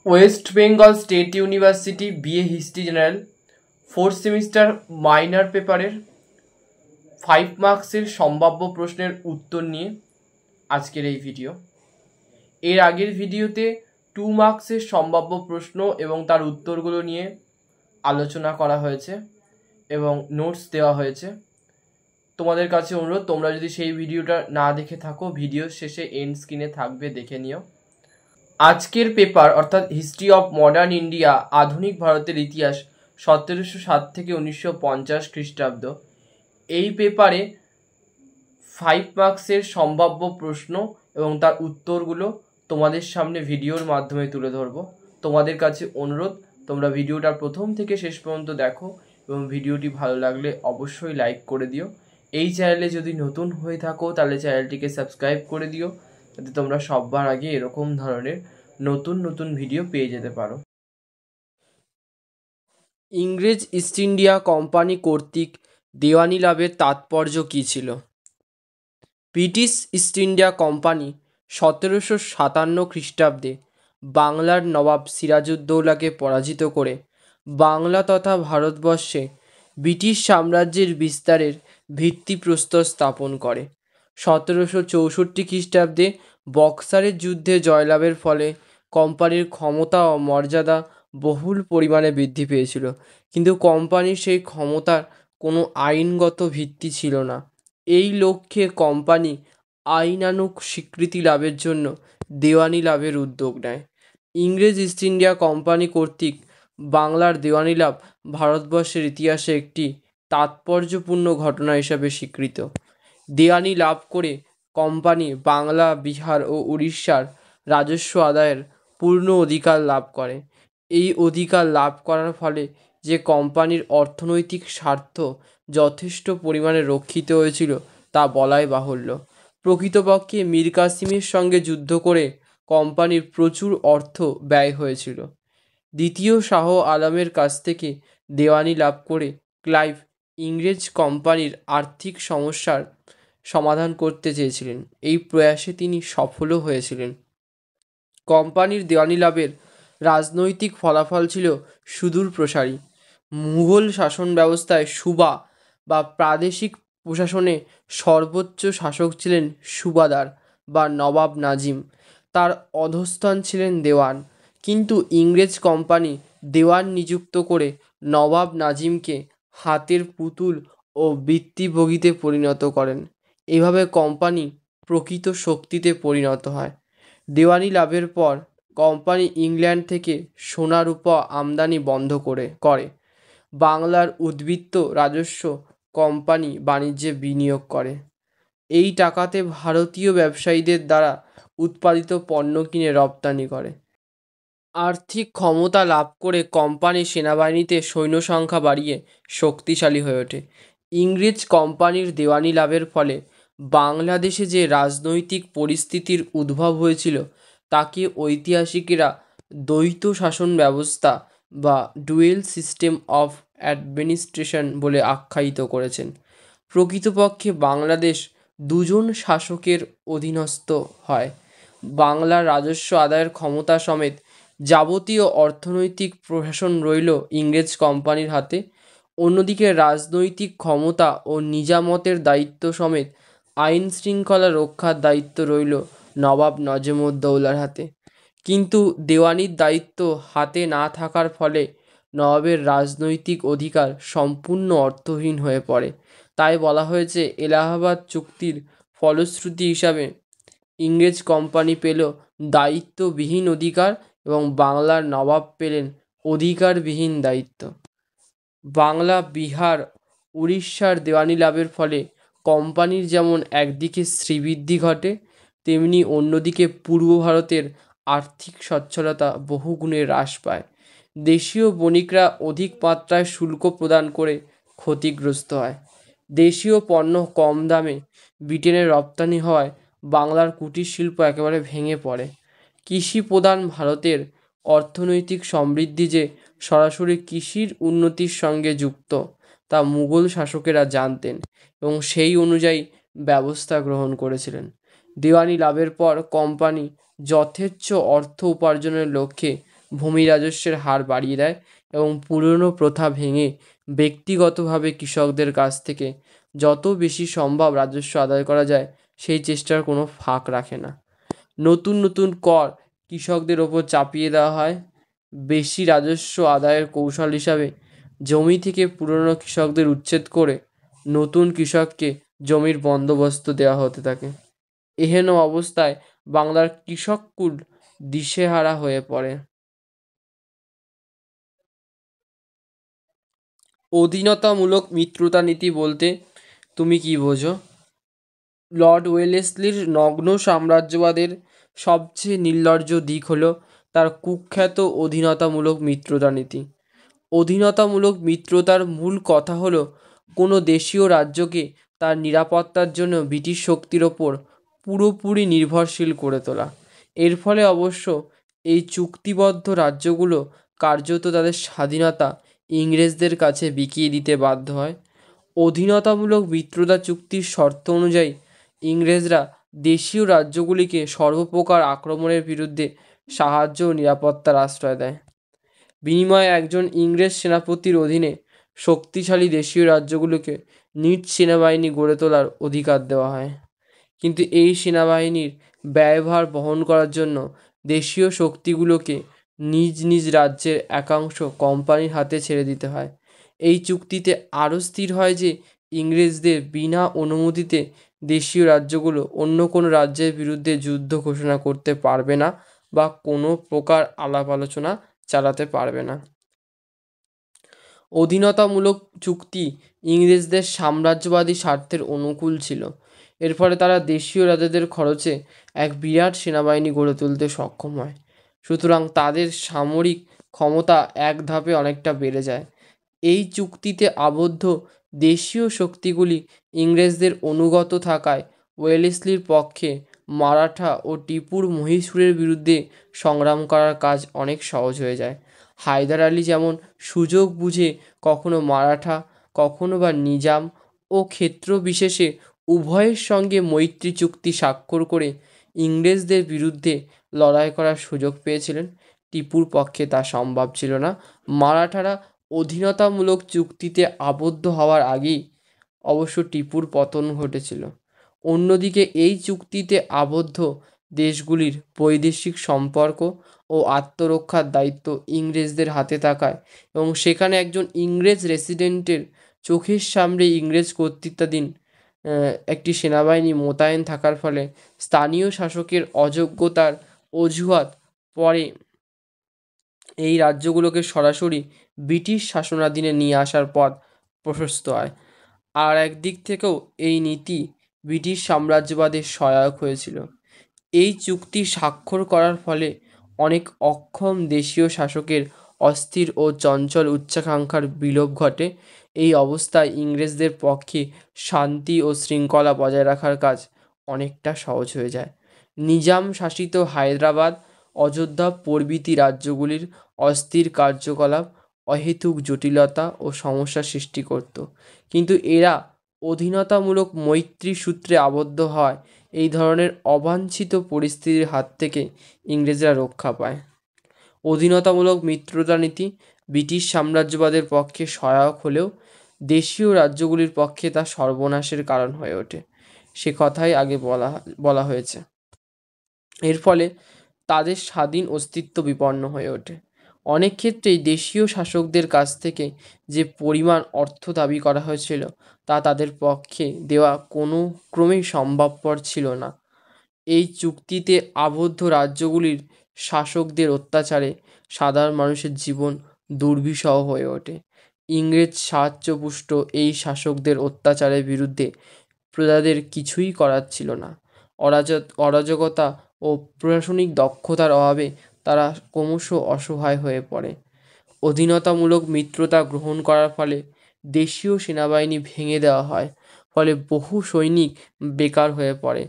West Bengal state university BA history general 4th semester minor পেপারের 5 মার্কসের সম্ভাব্য প্রশ্নের উত্তর নিয়ে আজকের এই ভিডিও। এর আগের ভিডিওতে 2 মার্কসের সম্ভাব্য প্রশ্ন এবং তার উত্তরগুলো নিয়ে আলোচনা করা হয়েছে এবং নোটস দেওয়া হয়েছে। তোমাদের কাছে অনুরোধ, তোমরা যদি সেই ভিডিওটা না দেখে থাকো, ভিডিও শেষে এন্ড স্ক্রিনে থাকবে, দেখে নিও। আজকের পেপার অর্থাৎ হিস্ট্রি অফ মডার্ন ইন্ডিয়া, আধুনিক ভারতের ইতিহাস 1707 থেকে 1950 খ্রিস্টাব্দ, এই পেপারে 5 মার্কসের সম্ভাব্য প্রশ্ন এবং তার উত্তরগুলো তোমাদের সামনে ভিডিওর মাধ্যমে তুলে ধরবো। তোমাদের কাছে অনুরোধ, তোমরা ভিডিওটা প্রথম থেকে শেষ পর্যন্ত দেখো এবং ভিডিওটি ভালো লাগলে অবশ্যই লাইক করে দিও। এই চ্যানেলে যদি নতুন হয়ে থাকো তাহলে চ্যানেলটিকে সাবস্ক্রাইব করে দিও, যাতে তোমরা সবার আগে এরকম ধরনের নতুন নতুন ভিডিও পেয়ে যেতে পারো। ইংরেজ ইস্ট ইন্ডিয়া কোম্পানি কর্তৃক দেওয়ানি লাভের তাৎপর্য কী ছিল? ব্রিটিশ ইস্ট ইন্ডিয়া কোম্পানি 1757 খ্রিস্টাব্দে বাংলার নবাব সিরাজউদ্দৌলাকে পরাজিত করে বাংলা তথা ভারতবর্ষে ব্রিটিশ সাম্রাজ্যের বিস্তারের ভিত্তিপ্রস্তর স্থাপন করে। 1764 খ্রিস্টাব্দে বক্সারের যুদ্ধে জয়লাভের ফলে কোম্পানির ক্ষমতা ও মর্যাদা বহুল পরিমাণে বৃদ্ধি পেয়েছিল, কিন্তু কোম্পানির সেই ক্ষমতার কোনো আইনগত ভিত্তি ছিল না। এই লক্ষ্যে কোম্পানি আইনানুগ স্বীকৃতি লাভের জন্য দেওয়ানি লাভের উদ্যোগ নেয়। ইংরেজ ইস্ট ইন্ডিয়া কোম্পানি কর্তৃক বাংলার দেওয়ানি লাভ ভারতবর্ষের ইতিহাসে একটি তাৎপর্যপূর্ণ ঘটনা হিসাবে স্বীকৃত। দেওয়ানি লাভ করে কোম্পানি বাংলা, বিহার ও উড়িষ্যার রাজস্ব আদায়ের পূর্ণ অধিকার লাভ করে। এই অধিকার লাভ করার ফলে যে কোম্পানির অর্থনৈতিক স্বার্থ যথেষ্ট পরিমাণে রক্ষিত হয়েছিল তা বলাই বাহুল্য। প্রকৃতপক্ষে মীর কাসিমের সঙ্গে যুদ্ধ করে কোম্পানির প্রচুর অর্থ ব্যয় হয়েছিল। দ্বিতীয় শাহ আলমের কাছ থেকে দেওয়ানি লাভ করে ক্লাইভ ইংরেজ কোম্পানির আর্থিক সমস্যার সমাধান করতে চেয়েছিলেন। এই প্রয়াসে তিনি সফলও হয়েছিলেন। কোম্পানির দেওয়ানি লাভের রাজনৈতিক ফলাফল ছিল সুদূর প্রসারী। মুঘল শাসন ব্যবস্থায় সুবা বা প্রাদেশিক প্রশাসনে সর্বোচ্চ শাসক ছিলেন সুবাদার বা নবাব নাজিম, তার অধস্তন ছিলেন দেওয়ান। কিন্তু ইংরেজ কোম্পানি দেওয়ান নিযুক্ত করে নবাব নাজিমকে হাতের পুতুল ও বৃত্তিভোগীতে পরিণত করেন। এভাবে কোম্পানি প্রকৃত শক্তিতে পরিণত হয়। দেওয়ানি লাভের পর কোম্পানি ইংল্যান্ড থেকে সোনা রূপা আমদানি বন্ধ করে বাংলার উদ্বৃত্ত রাজস্ব কোম্পানি বাণিজ্যে বিনিয়োগ করে। এই টাকাতে ভারতীয় ব্যবসায়ীদের দ্বারা উৎপাদিত পণ্য কিনে রপ্তানি করে। আর্থিক ক্ষমতা লাভ করে কোম্পানি সেনাবাহিনীতে সৈন্য সংখ্যা বাড়িয়ে শক্তিশালী হয়ে ওঠে। ইংরেজ কোম্পানির দেওয়ানি লাভের ফলে বাংলাদেশে যে রাজনৈতিক পরিস্থিতির উদ্ভব হয়েছিল তাকে ঐতিহাসিকেরা দ্বৈত শাসন ব্যবস্থা বা ডুয়েল সিস্টেম অফ অ্যাডমিনিস্ট্রেশন বলে আখ্যায়িত করেছেন। প্রকৃতপক্ষে বাংলাদেশ দুজন শাসকের অধীনস্থ হয়। বাংলার রাজস্ব আদায়ের ক্ষমতা সমেত যাবতীয় অর্থনৈতিক প্রশাসন রইল ইংরেজ কোম্পানির হাতে। অন্যদিকে রাজনৈতিক ক্ষমতা ও নিজামতের দায়িত্ব সমেত আইন শৃঙ্খলা রক্ষার দায়িত্ব রইল নবাব নজমউদ্দৌলার হাতে। কিন্তু দেওয়ানির দায়িত্ব হাতে না থাকার ফলে নবাবের রাজনৈতিক অধিকার সম্পূর্ণ অর্থহীন হয়ে পড়ে। তাই বলা হয়েছে, এলাহাবাদ চুক্তির ফলশ্রুতি হিসাবে ইংরেজ কোম্পানি পেল দায়িত্ববিহীন অধিকার এবং বাংলার নবাব পেলেন অধিকারবিহীন দায়িত্ব। বাংলা, বিহার, উড়িষ্যার দেওয়ানি লাভের ফলে কোম্পানির যেমন একদিকে শ্রীবৃদ্ধি ঘটে, তেমনি অন্যদিকে পূর্ব ভারতের আর্থিক সচ্ছলতা বহুগুণে হ্রাস পায়। দেশীয় বণিকরা অধিক মাত্রায় শুল্ক প্রদান করে ক্ষতিগ্রস্ত হয়। দেশীয় পণ্য কম দামে ব্রিটেনে রপ্তানি হওয়ায় বাংলার কুটির শিল্প একেবারে ভেঙে পড়ে। কৃষি প্রধান ভারতের অর্থনৈতিক সমৃদ্ধি যে সরাসরি কৃষির উন্নতির সঙ্গে যুক্ত তা মুঘল শাসকেরা জানতেন এবং সেই অনুযায়ী ব্যবস্থা গ্রহণ করেছিলেন। দেওয়ানি লাভের পর কোম্পানি যথেচ্ছ অর্থ উপার্জনের লক্ষ্যে ভূমি রাজস্বের হার বাড়িয়ে দেয় এবং পুরনো প্রথা ভেঙে ব্যক্তিগতভাবে কৃষকদের কাছ থেকে যত বেশি সম্ভব রাজস্ব আদায় করা যায় সেই চেষ্টার কোনো ফাঁক রাখে না। নতুন নতুন কর কৃষকদের ওপর চাপিয়ে দেওয়া হয়। বেশি রাজস্ব আদায়ের কৌশল হিসাবে জমি থেকে পুরনো কৃষকদের উচ্ছেদ করে নতুন কৃষককে জমির বন্দোবস্ত দেওয়া হতে থাকে। এহেন অবস্থায় বাংলার কৃষককুল দিশেহারা হয়ে পড়ে। অধীনতামূলক মিত্রতা নীতি বলতে তুমি কি বোঝো? লর্ড ওয়েলেসলির নগ্ন সাম্রাজ্যবাদের সবচেয়ে নির্লজ্জ দিক হলো তার কুখ্যাত অধীনতামূলক মিত্রতা নীতি। অধীনতামূলক মিত্রতার মূল কথা হলো কোনো দেশীয় রাজ্যকে তার নিরাপত্তার জন্য ব্রিটিশ শক্তির ওপর পুরোপুরি নির্ভরশীল করে তোলা। এর ফলে অবশ্য এই চুক্তিবদ্ধ রাজ্যগুলো কার্যত তাদের স্বাধীনতা ইংরেজদের কাছে বিকিয়ে দিতে বাধ্য হয়। অধীনতামূলক মিত্রতা চুক্তির শর্ত অনুযায়ী ইংরেজরা দেশীয় রাজ্যগুলিকে সর্বপ্রকার আক্রমণের বিরুদ্ধে সাহায্য ও নিরাপত্তার আশ্রয় দেয়। বিনিময়ে একজন ইংরেজ সেনাপতির অধীনে শক্তিশালী দেশীয় রাজ্যগুলোকে নিজ সেনাবাহিনী গড়ে তোলার অধিকার দেওয়া হয়। কিন্তু এই সেনাবাহিনীর ব্যয়ভার বহন করার জন্য দেশীয় শক্তিগুলোকে নিজ নিজ রাজ্যের একাংশ কোম্পানির হাতে ছেড়ে দিতে হয়। এই চুক্তিতে আরও স্থির হয় যে ইংরেজদের বিনা অনুমতিতে দেশীয় রাজ্যগুলো অন্য কোনো রাজ্যের বিরুদ্ধে যুদ্ধ ঘোষণা করতে পারবে না বা কোনো প্রকার আলাপ আলোচনা চালাতে পারবে না। অধীনতামূলক চুক্তি ইংরেজদের সাম্রাজ্যবাদী স্বার্থের অনুকূল ছিল। এর ফলে তারা দেশীয় রাজাদের খরচে এক বিরাট সেনাবাহিনী গড়ে তুলতে সক্ষম হয়। সুতরাং তাদের সামরিক ক্ষমতা এক ধাপে অনেকটা বেড়ে যায়। এই চুক্তিতে আবদ্ধ দেশীয় শক্তিগুলি ইংরেজদের অনুগত থাকায় ওয়েলেসলির পক্ষে মারাঠা ও টিপুর মহীশূরের বিরুদ্ধে সংগ্রাম করার কাজ অনেক সহজ হয়ে যায়। হায়দার আলী যেমন সুযোগ বুঝে কখনো মারাঠা, কখনো বা নিজাম ও ক্ষেত্র বিশেষে উভয়ের সঙ্গে মৈত্রী চুক্তি স্বাক্ষর করে ইংরেজদের বিরুদ্ধে লড়াই করার সুযোগ পেয়েছিলেন, টিপুর পক্ষে তা সম্ভব ছিল না। মারাঠারা অধীনতামূলক চুক্তিতে আবদ্ধ হওয়ার আগেই অবশ্য টিপুর পতন ঘটেছিল। অন্যদিকে এই চুক্তিতে আবদ্ধ দেশগুলির বৈদেশিক সম্পর্ক ও আত্মরক্ষার দায়িত্ব ইংরেজদের হাতে থাকায় এবং সেখানে একজন ইংরেজ রেসিডেন্টের চোখের সামনে ইংরেজ কর্তৃত্বাধীন একটি সেনাবাহিনী মোতায়েন থাকার ফলে স্থানীয় শাসকের অযোগ্যতার অজুহাত পরে এই রাজ্যগুলোকে সরাসরি ব্রিটিশ শাসনাধীনে নিয়ে আসার পথ প্রশস্ত হয়। আর একদিক থেকেও এই নীতি ব্রিটিশ সাম্রাজ্যবাদের সহায়ক হয়েছিল। এই চুক্তি স্বাক্ষর করার ফলে অনেক অক্ষম দেশীয় শাসকের অস্থির ও চঞ্চল উচ্চাকাঙ্ক্ষার বিলোপ ঘটে। এই অবস্থায় ইংরেজদের পক্ষে শান্তি ও শৃঙ্খলা বজায় রাখার কাজ অনেকটা সহজ হয়ে যায়। নিজাম শাসিত হায়দ্রাবাদ, অযোধ্যা প্রভৃতি রাজ্যগুলির অস্থির কার্যকলাপ অহেতুক জটিলতা ও সমস্যা সৃষ্টি করত, কিন্তু এরা অধীনতামূলক মৈত্রী সূত্রে আবদ্ধ হয় এই ধরনের অবাঞ্ছিত পরিস্থিতির হাত থেকে ইংরেজরা রক্ষা পায়। অধীনতামূলক মিত্রতা নীতি ব্রিটিশ সাম্রাজ্যবাদের পক্ষে সহায়ক হলেও দেশীয় রাজ্যগুলির পক্ষে তা সর্বনাশের কারণ হয়ে ওঠে, সে কথাই আগে বলা হয়েছে। এর ফলে তাদের স্বাধীন অস্তিত্ব বিপন্ন হয়ে ওঠে। অনেক ক্ষেত্রেই দেশীয় শাসকদের কাছ থেকে যে পরিমাণ অর্থ দাবি করা হয়েছিল তা তাদের পক্ষে দেওয়া কোনো ক্রমেই সম্ভবপর ছিল না। এই চুক্তিতে আবদ্ধ রাজ্যগুলির শাসকদের অত্যাচারে সাধারণ মানুষের জীবন দুর্বিষহ হয়ে ওঠে। ইংরেজ সাহায্যপুষ্ট এই শাসকদের অত্যাচারের বিরুদ্ধে প্রজাদের কিছুই করার ছিল না। অরাজকতা ও প্রশাসনিক দক্ষতার অভাবে তারা ক্রমশ অসহায় হয়ে পড়ে। অধীনতামূলক মিত্রতা গ্রহণ করার ফলে দেশীয় সেনাবাহিনী ভেঙে দেওয়া হয়, ফলে বহু সৈনিক বেকার হয়ে পড়ে।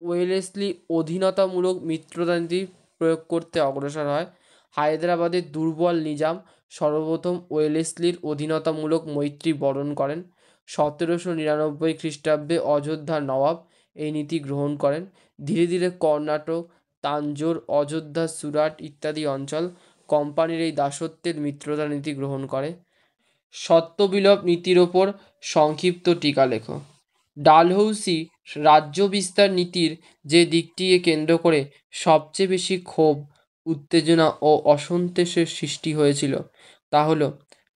ওয়েলেসলি অধীনতামূলক মিত্রতা নীতি প্রয়োগ করতে অগ্রসর হয়। হায়দ্রাবাদের দুর্বল নিজাম সর্বপ্রথম ওয়েলেসলির অধীনতামূলক মৈত্রী বরণ করেন। 1799 খ্রিস্টাব্দে অযোধ্যার নবাব এই নীতি গ্রহণ করেন। ধীরে ধীরে কর্ণাটক, তাঞ্জোর, অযোধ্যা, সুরাট ইত্যাদি অঞ্চল কোম্পানির এই দাসত্বের মিত্রতা নীতি গ্রহণ করে। সত্যবিলোপ নীতির ওপর সংক্ষিপ্ত টিকা লেখো। ডালহৌসি রাজ্য বিস্তার নীতির যে দিকটিকে কেন্দ্র করে সবচেয়ে বেশি ক্ষোভ, উত্তেজনা ও অসন্তোষের সৃষ্টি হয়েছিল তা হলো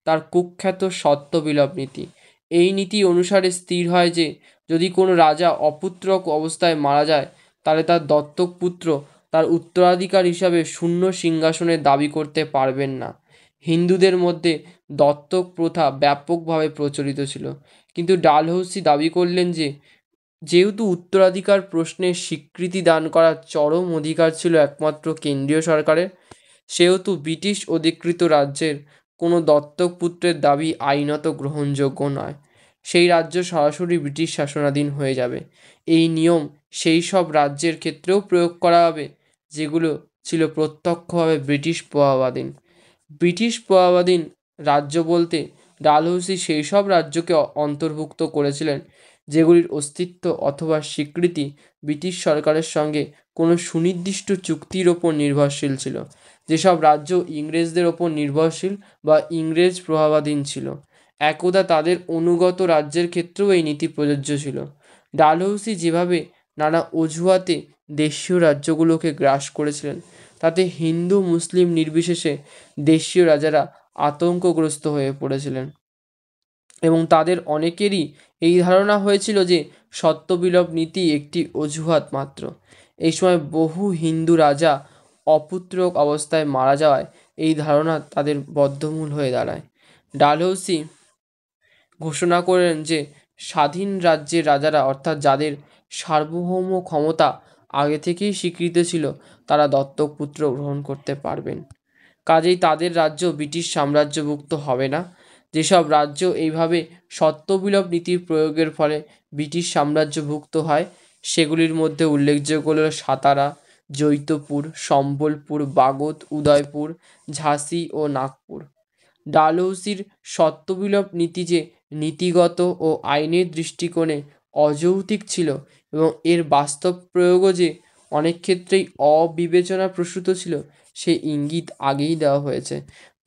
তার কুখ্যাত সত্যবিলোপ নীতি। এই নীতি অনুসারে স্থির হয় যে যদি কোনো রাজা অপুত্রক অবস্থায় মারা যায় তাহলে তার দত্তক পুত্র তার উত্তরাধিকার হিসাবে শূন্য সিংহাসনের দাবি করতে পারবেন না। হিন্দুদের মধ্যে দত্তক প্রথা ব্যাপকভাবে প্রচলিত ছিল, কিন্তু ডালহৌসি দাবি করলেন যে যেহেতু উত্তরাধিকার প্রশ্নে স্বীকৃতি দান করার চরম অধিকার ছিল একমাত্র কেন্দ্রীয় সরকারের, সেহেতু ব্রিটিশ অধিকৃত রাজ্যের কোনো দত্তক পুত্রের দাবি আইনত গ্রহণযোগ্য নয়। সেই রাজ্য সরাসরি ব্রিটিশ শাসনাধীন হয়ে যাবে। এই নিয়ম সেই সব রাজ্যের ক্ষেত্রেও প্রয়োগ করা হবে যেগুলো ছিল প্রত্যক্ষভাবে ব্রিটিশ প্রভাবাধীন। ব্রিটিশ প্রভাবাধীন রাজ্য বলতে ডালহৌসি সেই সব রাজ্যকে অন্তর্ভুক্ত করেছিলেন যেগুলির অস্তিত্ব অথবা স্বীকৃতি ব্রিটিশ সরকারের সঙ্গে কোনো সুনির্দিষ্ট চুক্তির ওপর নির্ভরশীল ছিল। যেসব রাজ্য ইংরেজদের ওপর নির্ভরশীল বা ইংরেজ প্রভাবাধীন ছিল, একদা তাদের অনুগত রাজ্যের ক্ষেত্রেও এই নীতি প্রযোজ্য ছিল। ডালহৌসি যেভাবে নানা অজুহাতে দেশীয় রাজ্যগুলোকে গ্রাস করেছিলেন তাতে হিন্দু মুসলিম নির্বিশেষে দেশীয় রাজারা আতঙ্কগ্রস্ত হয়ে পড়েছিলেন এবং তাদের অনেকেরই এই ধারণা হয়েছিল যে সত্যবিলোপ নীতি একটি অজুহাত মাত্র। এই সময় বহু হিন্দু রাজা অপুত্রক অবস্থায় মারা যাওয়ায় এই ধারণা তাদের বদ্ধমূল হয়ে দাঁড়ায়। ডালহৌসি ঘোষণা করেন যে স্বাধীন রাজ্যের রাজারা, অর্থাৎ যাদের সার্বভৌম ক্ষমতা আগে থেকেই স্বীকৃত ছিল, তারা দত্তক পুত্র গ্রহণ করতে পারবেন। কাজেই তাদের রাজ্য ব্রিটিশ সাম্রাজ্যভুক্ত হবে না। যেসব রাজ্য এইভাবে সত্যবিলোপ নীতির প্রয়োগের ফলে ব্রিটিশ সাম্রাজ্যভুক্ত হয় সেগুলির মধ্যে উল্লেখযোগ্য হল সাতারা, জৈতপুর, সম্বলপুর, বাগদ, উদয়পুর, ঝাঁসি ও নাগপুর। ডালহৌসির সত্যবিলোপ নীতি যে নীতিগত ও আইনের দৃষ্টিকোণে অযৌক্তিক ছিল এবং এর বাস্তব প্রয়োগও যে অনেক ক্ষেত্রেই অবিবেচনাপ্রসূত ছিল সে ইঙ্গিত আগেই দেওয়া হয়েছে।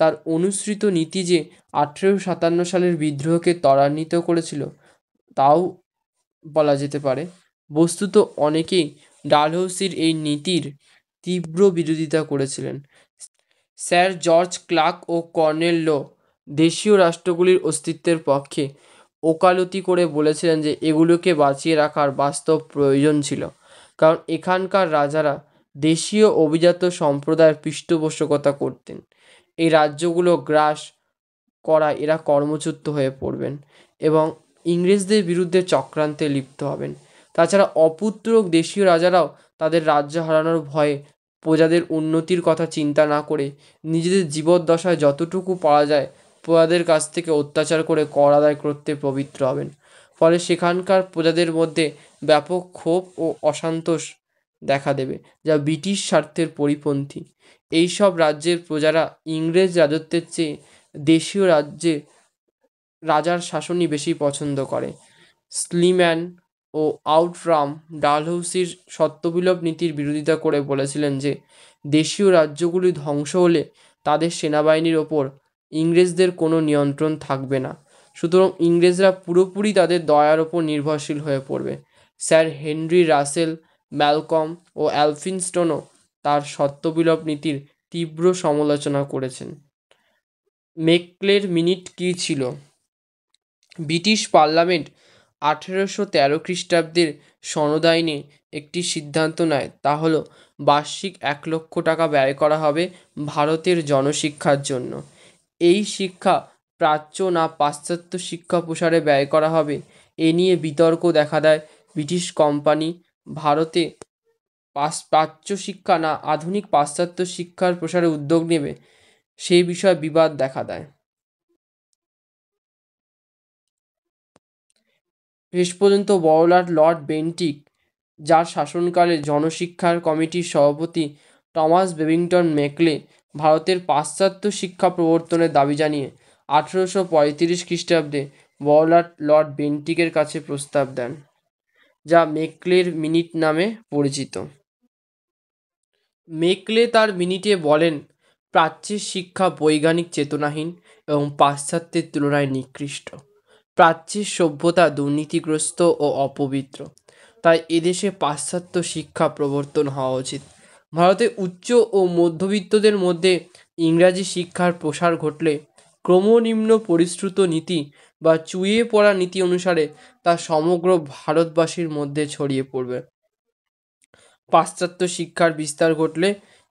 তার অনুসৃত নীতি যে 1857 সালের বিদ্রোহকে ত্বরান্বিত করেছিল তাও বলা যেতে পারে। বস্তুত অনেকেই ডালহৌসির এই নীতির তীব্র বিরোধিতা করেছিলেন। স্যার জর্জ ক্লার্ক ও কর্নেল লো দেশীয় রাষ্ট্রগুলির অস্তিত্বের পক্ষে ওকালতি করে বলেছিলেন যে এগুলোকে বাঁচিয়ে রাখার বাস্তব প্রয়োজন ছিল, কারণ এখানকার রাজারা দেশীয় অভিজাত সম্প্রদায়ের পৃষ্ঠপোষকতা করতেন। এই রাজ্যগুলো গ্রাস করায় এরা কর্মচ্যুত হয়ে পড়বেন এবং ইংরেজদের বিরুদ্ধে চক্রান্তে লিপ্ত হবেন। তাছাড়া অপুত্রক দেশীয় রাজারাও তাদের রাজ্য হারানোর ভয়ে প্রজাদের উন্নতির কথা চিন্তা না করে নিজেদের জীবদ্দশায় যতটুকু পাওয়া যায় প্রজাদের কাছ থেকে অত্যাচার করে কর আদায় করতে প্রবৃত্ত হবেন। ফলে সেখানকার প্রজাদের মধ্যে ব্যাপক ক্ষোভ ও অসন্তোষ দেখা দেবে, যা ব্রিটিশ স্বার্থের পরিপন্থী। এইসব রাজ্যের প্রজারা ইংরেজ রাজত্বের চেয়ে দেশীয় রাজ্যে রাজার শাসনই বেশি পছন্দ করে। স্লিম্যান ও আউটরাম ডালহৌসির সত্যবিলোপ নীতির বিরোধিতা করে বলেছিলেন যে দেশীয় রাজ্যগুলি ধ্বংস হলে তাদের সেনাবাহিনীর ওপর ইংরেজদের কোনো নিয়ন্ত্রণ থাকবে না, সুতরাং ইংরেজরা পুরোপুরি তাদের দয়ার ওপর নির্ভরশীল হয়ে পড়বে। স্যার হেনরি রাসেল, ম্যালকম ও এলফিনস্টোনও তার সত্যবিলোপ নীতির তীব্র সমালোচনা করেছেন। মেকলের মিনিট কী ছিল? ব্রিটিশ পার্লামেন্ট 1813 খ্রিস্টাব্দের সনদ আইনে একটি সিদ্ধান্ত নেয়, তা হলো বার্ষিক 1 লক্ষ টাকা ব্যয় করা হবে ভারতের জনশিক্ষার জন্য। এই শিক্ষা প্রাচ্য না পাশ্চাত্য শিক্ষা প্রসারে ব্যয় করা হবে এ নিয়ে বিতর্ক দেখা দেয়। ব্রিটিশ কোম্পানি ভারতে প্রাচ্য শিক্ষা না আধুনিক পাশ্চাত্য শিক্ষার প্রসারে উদ্যোগ নেবে সেই বিষয়ে বিবাদ দেখা দেয়। শেষ পর্যন্ত বড়লাট লর্ড বেন্টিক, যার শাসনকালে জনশিক্ষার কমিটির সভাপতি টমাস বেবিংটন মেকলে ভারতের পাশ্চাত্য শিক্ষা প্রবর্তনের দাবি জানিয়ে 1835 খ্রিস্টাব্দে বড়লাট লর্ড বেন্টিকের কাছে প্রস্তাব দেন, যা মেকলের মিনিট নামে পরিচিত। মেকলে তার মিনিটে বলেন, প্রাচ্যের শিক্ষা বৈজ্ঞানিক চেতনাহীন এবং পাশ্চাত্যের তুলনায় নিকৃষ্ট। প্রাচ্যের সভ্যতা দুর্নীতিগ্রস্ত ও অপবিত্র। তাই এদেশে পাশ্চাত্য শিক্ষা প্রবর্তন হওয়া উচিত। ভারতে উচ্চ ও মধ্যবিত্তদের মধ্যে ইংরাজি শিক্ষার প্রসার ঘটলে ক্রমনিম্ন পরিশ্রুত নীতি বা চুইয়ে পড়া নীতি অনুসারে তা সমগ্র ভারতবাসীর মধ্যে ছড়িয়ে পড়বে। পাশ্চাত্য শিক্ষার বিস্তার ঘটলে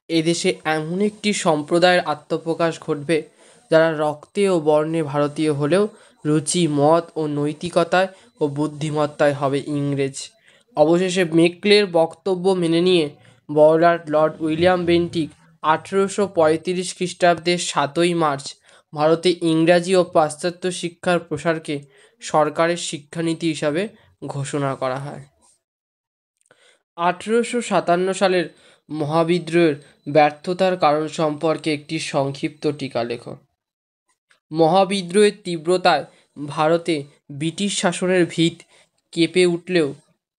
এদেশে এমন একটি সম্প্রদায়ের আত্মপ্রকাশ ঘটবে যারা রক্তে ও বর্ণে ভারতীয় হলেও রুচি, মত ও নৈতিকতায় ও বুদ্ধিমত্তায় হবে ইংরেজ। অবশেষে মেকলের বক্তব্য মেনে নিয়ে বড়লাট লর্ড উইলিয়াম বেন্টিক 1835 খ্রিস্টাব্দের 7ই মার্চ ভারতে ইংরাজি ও পাশ্চাত্য শিক্ষার প্রসারকে সরকারের শিক্ষানীতি হিসাবে ঘোষণা করা হয়। 1857 সালের মহাবিদ্রোহের ব্যর্থতার কারণ সম্পর্কে একটি সংক্ষিপ্ত টিকা লেখ। মহাবিদ্রোহের তীব্রতায় ভারতে ব্রিটিশ শাসনের ভিত কেঁপে উঠলেও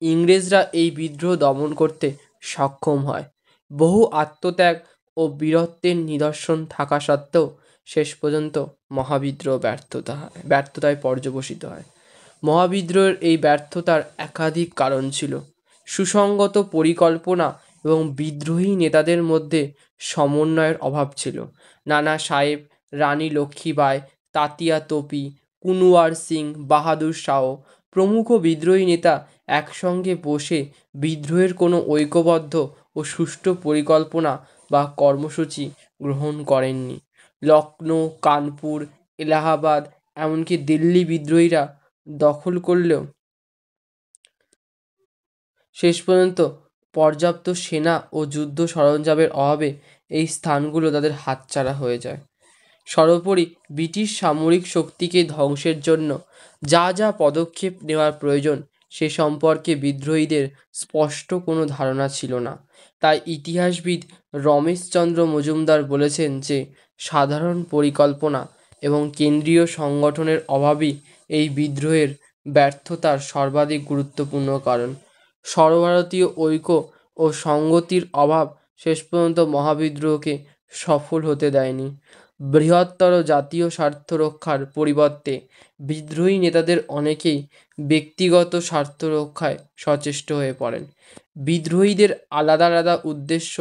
ইংরেজরা এই বিদ্রোহ দমন করতে সক্ষম হয়। বহু আত্মত্যাগ ও বীরত্বের নিদর্শন থাকা সত্ত্বেও শেষ পর্যন্ত মহাবিদ্রোহ ব্যর্থতায় পর্যবসিত হয়। মহাবিদ্রোহের এই ব্যর্থতার একাধিক কারণ ছিল। সুসংগত পরিকল্পনা এবং বিদ্রোহী নেতাদের মধ্যে সমন্বয়ের অভাব ছিল। নানা সাহেব, রানী লক্ষ্মীবাঈ, তাতিয়া তোপি, কুনওয়ার সিং, বাহাদুর শাহ প্রমুখ বিদ্রোহী নেতা একসঙ্গে বসে বিদ্রোহের কোনো ঐক্যবদ্ধ ও সুষ্ঠু পরিকল্পনা বা কর্মসূচি গ্রহণ করেননি। লখনৌ, কানপুর, এলাহাবাদ, এমনকি দিল্লি বিদ্রোহীরা দখল করলেও শেষ পর্যন্ত পর্যাপ্ত সেনা ও যুদ্ধ সরঞ্জামের অভাবে এই স্থানগুলো তাদের হাতছাড়া হয়ে যায়। সর্বোপরি ব্রিটিশ সামরিক শক্তিকে ধ্বংসের জন্য যা যা পদক্ষেপ নেওয়ার প্রয়োজন সে সম্পর্কে বিদ্রোহীদের স্পষ্ট কোনো ধারণা ছিল না। তাই ইতিহাসবিদ রমেশচন্দ্র মজুমদার বলেছেন যে সাধারণ পরিকল্পনা এবং কেন্দ্রীয় সংগঠনের অভাবই এই বিদ্রোহের ব্যর্থতার সর্বাধিক গুরুত্বপূর্ণ কারণ। সর্বভারতীয় ঐক্য ও সংগতির অভাব শেষ পর্যন্ত মহাবিদ্রোহকে সফল হতে দেয়নি। বৃহত্তর জাতীয় স্বার্থ রক্ষার পরিবর্তে বিদ্রোহী নেতাদের অনেকেই ব্যক্তিগত স্বার্থ রক্ষায় সচেষ্ট হয়ে পড়েন। বিদ্রোহীদের আলাদা আলাদা উদ্দেশ্য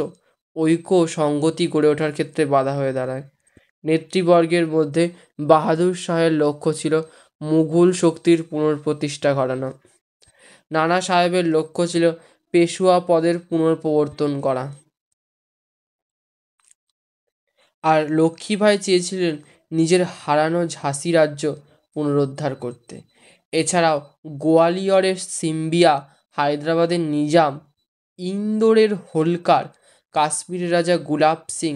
ঐক্য ও সংগতি গড়ে ওঠার ক্ষেত্রে বাধা হয়ে দাঁড়ায়। নেতৃবর্গের মধ্যে বাহাদুর শাহের লক্ষ্য ছিল মুঘল শক্তির পুনঃপ্রতিষ্ঠা ঘটানো। নানা সাহেবের লক্ষ্য ছিল পেশোয়া পদের পুনঃপ্রবর্তন করা, আর লক্ষ্মীবাঈ চেয়েছিলেন নিজের হারানো ঝাঁসি রাজ্য পুনরুদ্ধার করতে। এছাড়াও গোয়ালিয়রের সিন্ধিয়া, হায়দ্রাবাদের নিজাম, ইন্দোরের হোলকার, কাশ্মীরের রাজা গুলাব সিং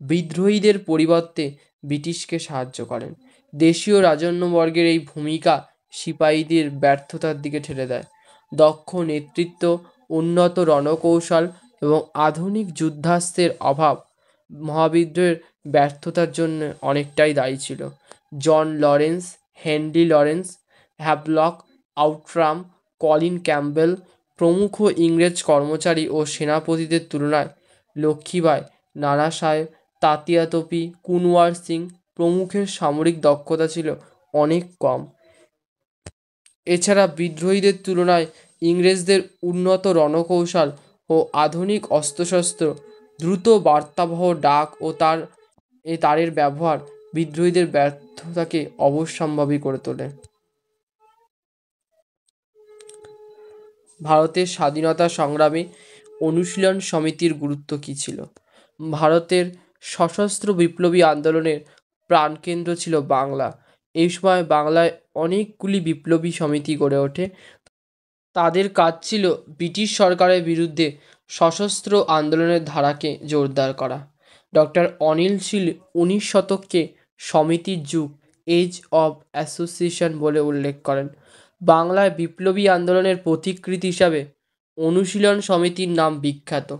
বিদ্রোহীদের পরিবর্তে ব্রিটিশকে সাহায্য করেন। দেশীয় রাজন্যবর্গের এই ভূমিকা সিপাহীদের ব্যর্থতার দিকে ঠেলে দেয়। দক্ষ নেতৃত্ব, উন্নত রণকৌশল এবং আধুনিক যুদ্ধাস্ত্রের অভাব মহাবিদ্রোহের ব্যর্থতার জন্য অনেকটাই দায়ী ছিল। John Lawrence, Henry Lawrence, Havelock, Outram, Colin Campbell প্রমুখ ইংরেজ কর্মচারী ও সেনাপতিদের তুলনায় লক্ষ্মীবাঈ, নানা সাহেব, তাতিয়া তোপি, কুনওয়ার সিং প্রমুখের সামরিক দক্ষতা ছিল অনেক কম। এছাড়া বিদ্রোহীদের তুলনায় ইংরেজদের উন্নত রণকৌশল ও আধুনিক অস্ত্রশস্ত্র, দ্রুত বার্তাবহ ডাক ও তারের ব্যবহার বিদ্রোহীদের ব্যর্থতাকে অবশ্যম্ভাবী করে তোলে। ভারতের স্বাধীনতা সংগ্রামে অনুশীলন সমিতির গুরুত্ব কী ছিল? ভারতের সশস্ত্র বিপ্লবী আন্দোলনের প্রাণকেন্দ্র ছিল বাংলা। এই সময় বাংলায় অনেকগুলি বিপ্লবী সমিতি গড়ে ওঠে। তাদের কাজ ছিল ব্রিটিশ সরকারের বিরুদ্ধে সশস্ত্র আন্দোলনের ধারাকে জোরদার করা। ডক্টর অনিল শীল 19 শতককে সমিতির যুগ, এজ অব অ্যাসোসিয়েশন বলে উল্লেখ করেন। বাংলায় বিপ্লবী আন্দোলনের প্রতিকৃতি হিসাবে অনুশীলন সমিতির নাম বিখ্যাত।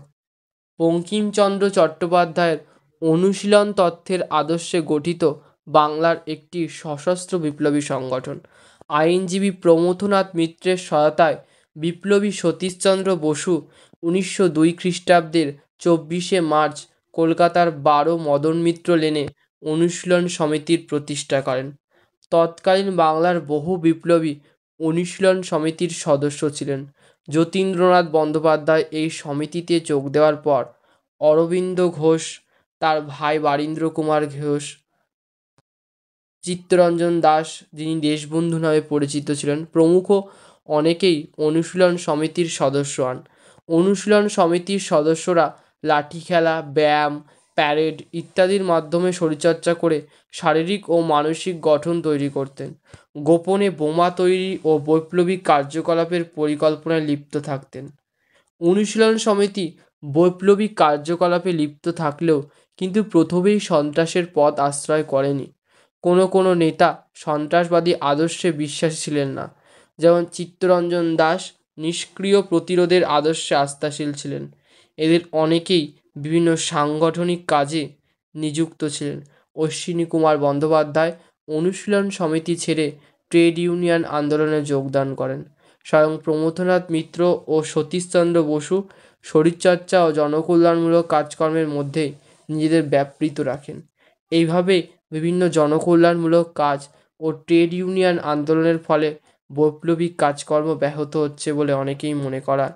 বঙ্কিমচন্দ্র চট্টোপাধ্যায়ের অনুশীলন তত্ত্বের আদর্শে গঠিত বাংলার একটি সশস্ত্র বিপ্লবী সংগঠন। আইনজীবী প্রমথনাথ মিত্রের সহায়তায় বিপ্লবী সতীশচন্দ্র বসু 1902 খ্রিস্টাব্দের 24শে মার্চ কলকাতার 12 মদন মিত্র লেনে অনুশীলন সমিতির প্রতিষ্ঠা করেন। তৎকালীন বাংলার বহু বিপ্লবী অনুশীলন সমিতির সদস্য ছিলেন। যতীন্দ্রনাথ বন্দ্যোপাধ্যায় এই সমিতিতে যোগ দেওয়ার পর অরবিন্দ ঘোষ, তার ভাই বারীন্দ্র কুমার ঘোষ, চিত্তরঞ্জন দাস, যিনি দেশবন্ধু নামে পরিচিত ছিলেন, প্রমুখ অনেকেই অনুশীলন সমিতির সদস্য হন। অনুশীলন সমিতির সদস্যরা লাঠি খেলা, ব্যায়াম, প্যারেড ইত্যাদির মাধ্যমে শরীরচর্চা করে শারীরিক ও মানসিক গঠন তৈরি করতেন। গোপনে বোমা তৈরি ও বৈপ্লবিক কার্যকলাপের পরিকল্পনায় লিপ্ত থাকতেন। অনুশীলন সমিতি বৈপ্লবিক কার্যকলাপে লিপ্ত থাকলেও কিন্তু প্রথমেই সন্ত্রাসের পথ আশ্রয় করেনি। কোনো নেতা সন্ত্রাসবাদী আদর্শে বিশ্বাসী ছিলেন না। যেমন চিত্তরঞ্জন দাস নিষ্ক্রিয় প্রতিরোধের আদর্শে আস্থাশীল ছিলেন। এদের অনেকেই বিভিন্ন সাংগঠনিক কাজে নিযুক্ত ছিলেন। অশ্বিনী কুমার বন্দ্যোপাধ্যায় অনুশীলন সমিতি ছেড়ে ট্রেড ইউনিয়ন আন্দোলনে যোগদান করেন। স্বয়ং প্রমথনাথ মিত্র ও সতীশচন্দ্র বসু শরীরচর্চা ও জনকল্যাণমূলক কাজকর্মের মধ্যে নিজেদের ব্যাপৃত রাখেন। এইভাবে বিভিন্ন জনকল্যাণমূলক কাজ ও ট্রেড ইউনিয়ন আন্দোলনের ফলে বৈপ্লবিক কাজকর্ম ব্যাহত হচ্ছে বলে অনেকেই মনে করা।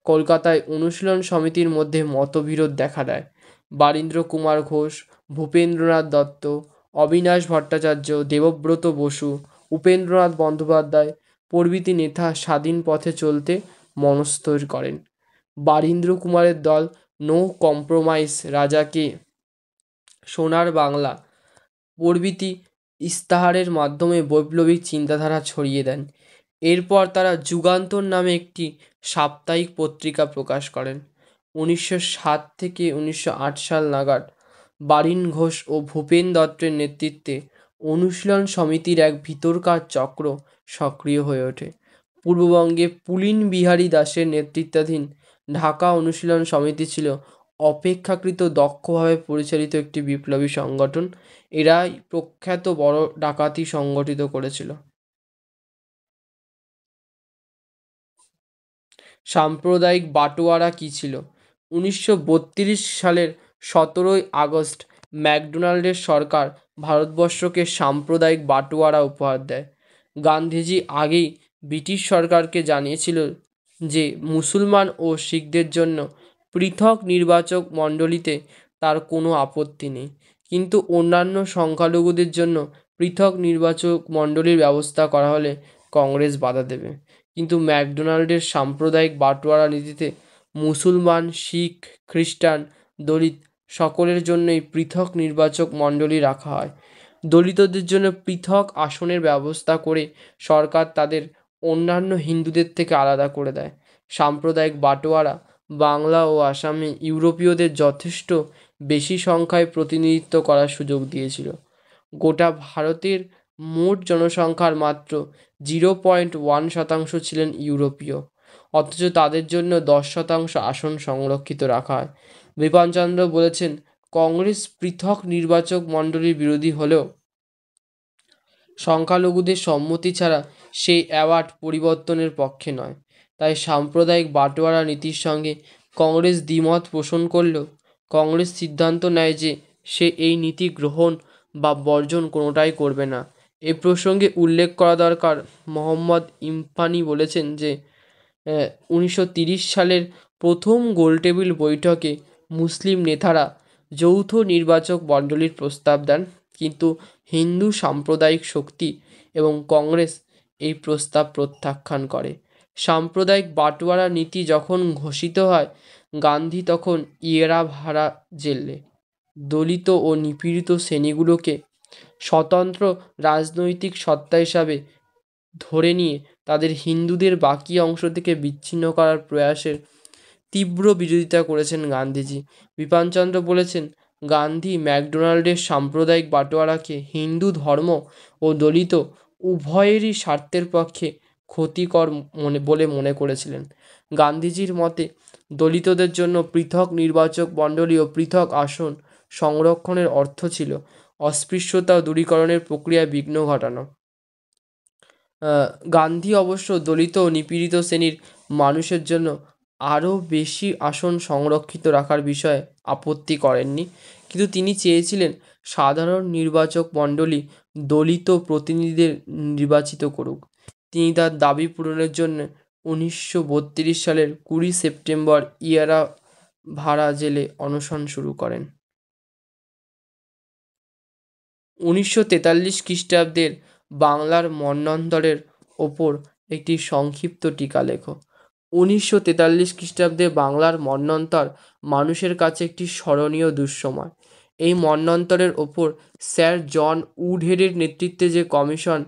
কলকাতায় অনুশীলন সমিতির মধ্যে মতবিরোধ দেখা দেয়। বারীন্দ্র কুমার ঘোষ, ভূপেন্দ্রনাথ দত্ত, অবিনাশ ভট্টাচার্য, দেবব্রত বসু, উপেন্দ্রনাথ বন্দ্যোপাধ্যায় প্রভৃতি নেতা স্বাধীন পথে চলতে মনস্থির করেন। বারীন্দ্র কুমারের দল নো কম্প্রোমাইজ, রাজাকে সোনার বাংলা প্রভৃতি ইস্তাহারের মাধ্যমে বৈপ্লবিক চিন্তাধারা ছড়িয়ে দেন। এরপর তারা যুগান্তর নামে একটি সাপ্তাহিক পত্রিকা প্রকাশ করেন। 1907 থেকে 1908 সাল নাগাদ বারীন ঘোষ ও ভূপেন দত্তের নেতৃত্বে অনুশীলন সমিতির এক ভিতরকার চক্র সক্রিয় হয়ে ওঠে। পূর্ববঙ্গে পুলিন বিহারী দাসের নেতৃত্বাধীন ঢাকা অনুশীলন সমিতি ছিল অপেক্ষাকৃত দক্ষভাবে পরিচালিত একটি বিপ্লবী সংগঠন। এরাই প্রখ্যাত বড় ডাকাতি সংগঠিত করেছিল। সাম্প্রদায়িক বাটোয়ারা কী ছিল? 1932 সালের 17 আগস্ট ম্যাকডোনাল্ডের সরকার ভারতবর্ষকে সাম্প্রদায়িক বাটোয়ারা উপহার দেয়। গান্ধীজি আগেই ব্রিটিশ সরকারকে জানিয়েছিল যে মুসলমান ও শিখদের জন্য পৃথক নির্বাচক মণ্ডলীতে তার কোনো আপত্তি নেই, কিন্তু অন্যান্য সংখ্যালঘুদের জন্য পৃথক নির্বাচক মণ্ডলীর ব্যবস্থা করা হলে কংগ্রেস বাধা দেবে। কিন্তু ম্যাকডোনাল্ডের সাম্প্রদায়িক বাটোয়ারা নীতিতে মুসলমান, শিখ, খ্রিস্টান, দলিত সকলের জন্যই পৃথক নির্বাচক মণ্ডলী রাখা হয়। দলিতদের জন্য পৃথক আসনের ব্যবস্থা করে সরকার তাদের অন্যান্য হিন্দুদের থেকে আলাদা করে দেয়। সাম্প্রদায়িক বাটোয়ারা বাংলা ও আসামে ইউরোপীয়দের যথেষ্ট বেশি সংখ্যায় প্রতিনিধিত্ব করার সুযোগ দিয়েছিল। গোটা ভারতের মোট জনসংখ্যার মাত্র 0.1% ছিলেন ইউরোপীয়, অথচ তাদের জন্য 10% আসন সংরক্ষিত রাখা হয়। বিপিনচন্দ্র বলেছেন, কংগ্রেস পৃথক নির্বাচক মণ্ডলীর বিরোধী হলেও সংখ্যালঘুদের সম্মতি ছাড়া সেই অ্যাওয়ার্ড পরিবর্তনের পক্ষে নয়। তাই সাম্প্রদায়িক বাটোয়ারা নীতির সঙ্গে কংগ্রেস দ্বিমত পোষণ করলেও কংগ্রেস সিদ্ধান্ত নেয় যে সে এই নীতি গ্রহণ বা বর্জন কোনোটাই করবে না। এ প্রসঙ্গে উল্লেখ করা দরকার, মোহাম্মদ ইরফানি বলেছেন যে 1930 সালের প্রথম গোলটেবিল বৈঠকে মুসলিম নেতারা যৌথ নির্বাচক মণ্ডলীর প্রস্তাব দেন, কিন্তু হিন্দু সাম্প্রদায়িক শক্তি এবং কংগ্রেস এই প্রস্তাব প্রত্যাখ্যান করে। সাম্প্রদায়িক বাটোয়ারা নীতি যখন ঘোষিত হয়, গান্ধী তখন ইয়েরাভারা জেলে দলিত ও নিপীড়িত শ্রেণীগুলোকে স্বতন্ত্র রাজনৈতিক সত্তা হিসাবে ধরে নিয়ে তাদের হিন্দুদের বাকি অংশ থেকে বিচ্ছিন্ন করার প্রয়াসের তীব্র বিরোধিতা করেছেন গান্ধীজি। বিপিনচন্দ্র বলেছেন, গান্ধী ম্যাকডোনাল্ডের সাম্প্রদায়িক বাটোয়ারাকে হিন্দু ধর্ম ও দলিত উভয়েরই স্বার্থের পক্ষে ক্ষতিকর বলে মনে করেছিলেন। গান্ধীজির মতে দলিতদের জন্য পৃথক নির্বাচক মণ্ডলী ও পৃথক আসন সংরক্ষণের অর্থ ছিল অস্পৃশ্যতা দূরীকরণের প্রক্রিয়ায় বিঘ্ন ঘটানো। গান্ধী অবশ্য দলিত ও নিপীড়িত শ্রেণীর মানুষের জন্য আরও বেশি আসন সংরক্ষিত রাখার বিষয়ে আপত্তি করেননি, কিন্তু তিনি চেয়েছিলেন সাধারণ নির্বাচক মণ্ডলী দলিত প্রতিনিধিদের নির্বাচিত করুক। তিনি তার দাবি পূরণের জন্য 1932 সালের 20 সেপ্টেম্বর ইয়েরা ভাড়া জেলে অনশন শুরু করেন। 1943 খ্রিস্টাব্দের বাংলার মন্বন্তরের ওপর একটি সংক্ষিপ্ত টিকা লেখো। 1943 খ্রিস্টাব্দে বাংলার মন্বন্তর মানুষের কাছে একটি স্মরণীয় দুঃসময়। এই মন্বন্তরের ওপর স্যার জন উডহেডের নেতৃত্বে যে কমিশন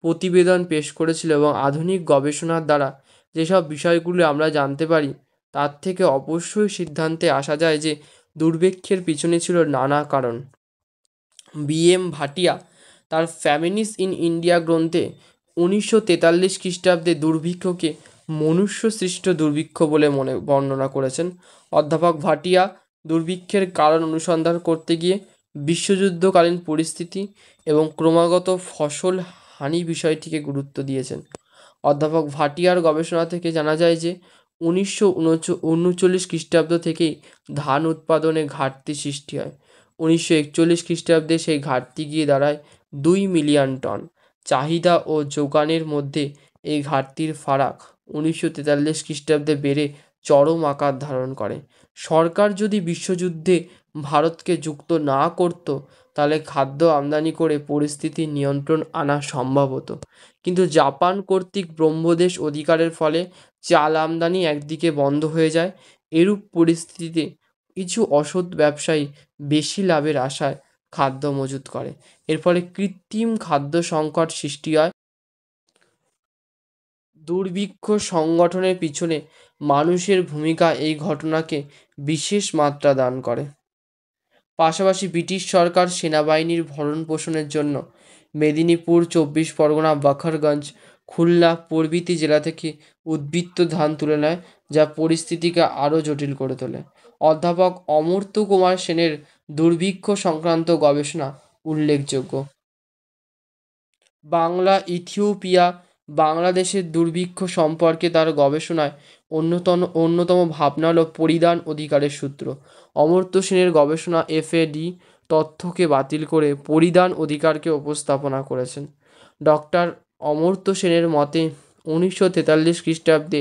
প্রতিবেদন পেশ করেছিল এবং আধুনিক গবেষণার দ্বারা যেসব বিষয়গুলি আমরা জানতে পারি, তার থেকে অবশ্যই সিদ্ধান্তে আসা যায় যে দুর্ভিক্ষের পিছনে ছিল নানা কারণ। বি.এম. ভাটিয়া তার ফ্যামিনিস ইন ইন্ডিয়া গ্রন্থে 1943 খ্রিস্টাব্দে দুর্ভিক্ষকে মনুষ্যসৃষ্ট দুর্ভিক্ষ বলে বর্ণনা করেছেন। অধ্যাপক ভাটিয়া দুর্ভিক্ষের কারণ অনুসন্ধান করতে গিয়ে বিশ্বযুদ্ধকালীন পরিস্থিতি এবং ক্রমাগত ফসল হানি বিষয়টিকে গুরুত্ব দিয়েছেন। অধ্যাপক ভাটিয়ার গবেষণা থেকে জানা যায় যে 1939 খ্রিস্টাব্দ থেকেই ধান উৎপাদনে ঘাটতি সৃষ্টি হয়। 1941 খ্রিস্টাব্দে সেই ঘাটতি গিয়ে দাঁড়ায় 2 মিলিয়ন টন। চাহিদা ও যোগানের মধ্যে এই ঘাটতির ফারাক 1943 খ্রিস্টাব্দে বেড়ে চরম আকার ধারণ করে। সরকার যদি বিশ্বযুদ্ধে ভারতকে যুক্ত না করত, তাহলে খাদ্য আমদানি করে পরিস্থিতি নিয়ন্ত্রণ আনা সম্ভব হতো, কিন্তু জাপান কর্তৃক ব্রহ্মদেশ অধিকারের ফলে চাল আমদানি একদিকে বন্ধ হয়ে যায়। এরূপ পরিস্থিতিতে কিছু অসৎ ব্যবসায়ী বেশি লাভের আশায় খাদ্য মজুত করে। এর ফলে কৃত্রিম খাদ্য সংকট সৃষ্টি হয়। দুর্ভিক্ষ সংগঠনের পিছনে মানুষের ভূমিকা এই ঘটনাকে বিশেষ মাত্রা দান করে। পাশাপাশি ব্রিটিশ সরকার সেনাবাহিনীর ভরণ পোষণের জন্য মেদিনীপুর, 24 পরগনা, বখরগঞ্জ, খুলনা প্রভৃতি জেলা থেকে উদ্বৃত্ত ধান তুলে নেয়, যা পরিস্থিতিকে আরও জটিল করে তোলে। অধ্যাপক অমর্ত্য কুমার সেনের দুর্ভিক্ষ সংক্রান্ত গবেষণা উল্লেখযোগ্য। বাংলা, ইথিওপিয়া, বাংলাদেশের দুর্ভিক্ষ সম্পর্কে তার গবেষণায় অন্যতম ভাবনা হল পরিধান অধিকারের সূত্র। অমর্ত্য সেনের গবেষণা এফ.এ.ডি. তথ্যকে বাতিল করে পরিধান অধিকারকে উপস্থাপনা করেছেন। ডক্টর অমর্ত্য সেনের মতে 1943 খ্রিস্টাব্দে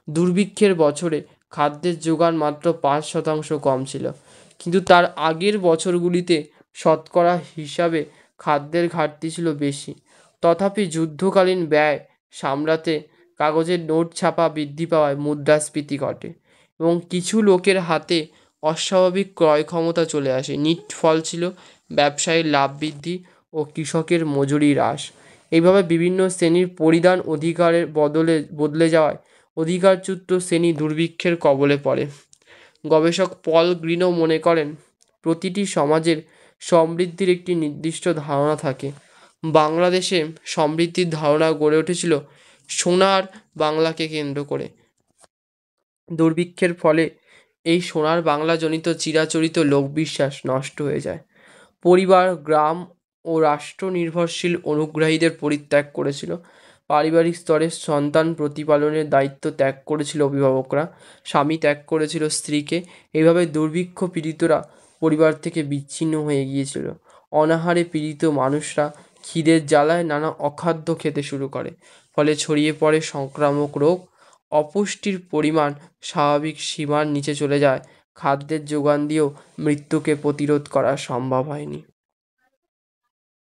দুর্ভিক্ষের বছরে খাদ্যের যোগান মাত্র 5% কম ছিল, কিন্তু তার আগের বছরগুলিতে শতকরা হিসাবে খাদ্যের ঘাটতি ছিল বেশি। তথাপি যুদ্ধকালীন ব্যয় সামলাতে কাগজের নোট ছাপা বৃদ্ধি পাওয়ায় মুদ্রাস্ফীতি ঘটে এবং কিছু লোকের হাতে অস্বাভাবিক ক্রয় ক্ষমতা চলে আসে। ফল ছিল ব্যবসায়ীর লাভ বৃদ্ধি ও কৃষকের মজুরি হ্রাস। এইভাবে বিভিন্ন শ্রেণীর পরিধান অধিকারের বদলে যাওয়ায় অধিকারচ্যুত শ্রেণী দুর্ভিক্ষের কবলে পড়ে। গবেষক পল গ্রিনও মনে করেন, প্রতিটি সমাজের সমৃদ্ধির একটি নির্দিষ্ট ধারণা থাকে। বাংলাদেশে সমৃদ্ধির ধারণা গড়ে উঠেছিল সোনার বাংলাকে কেন্দ্র করে। দুর্ভিক্ষের ফলে এই সোনার বাংলা জনিত চিরাচরিত লোকবিশ্বাস নষ্ট হয়ে যায়। পরিবার, গ্রাম ও রাষ্ট্র নির্ভরশীল অনুগ্রাহীদের পরিত্যাগ করেছিল। পারিবারিক স্তরে সন্তান প্রতিপালনের দায়িত্ব ত্যাগ করেছিল অভিভাবকরা, স্বামী ত্যাগ করেছিল স্ত্রীকে। এইভাবে দুর্ভিক্ষ পীড়িতরা পরিবার থেকে বিচ্ছিন্ন হয়ে গিয়েছিল। অনাহারে পীড়িত মানুষরা খিদের জ্বালায় নানা অখাদ্য খেতে শুরু করে, ফলে ছড়িয়ে পড়ে সংক্রামক রোগ। অপুষ্টির পরিমাণ স্বাভাবিক সীমার নিচে চলে যায়। খাদ্যের যোগান দিয়েও মৃত্যুকে প্রতিরোধ করা সম্ভব হয়নি।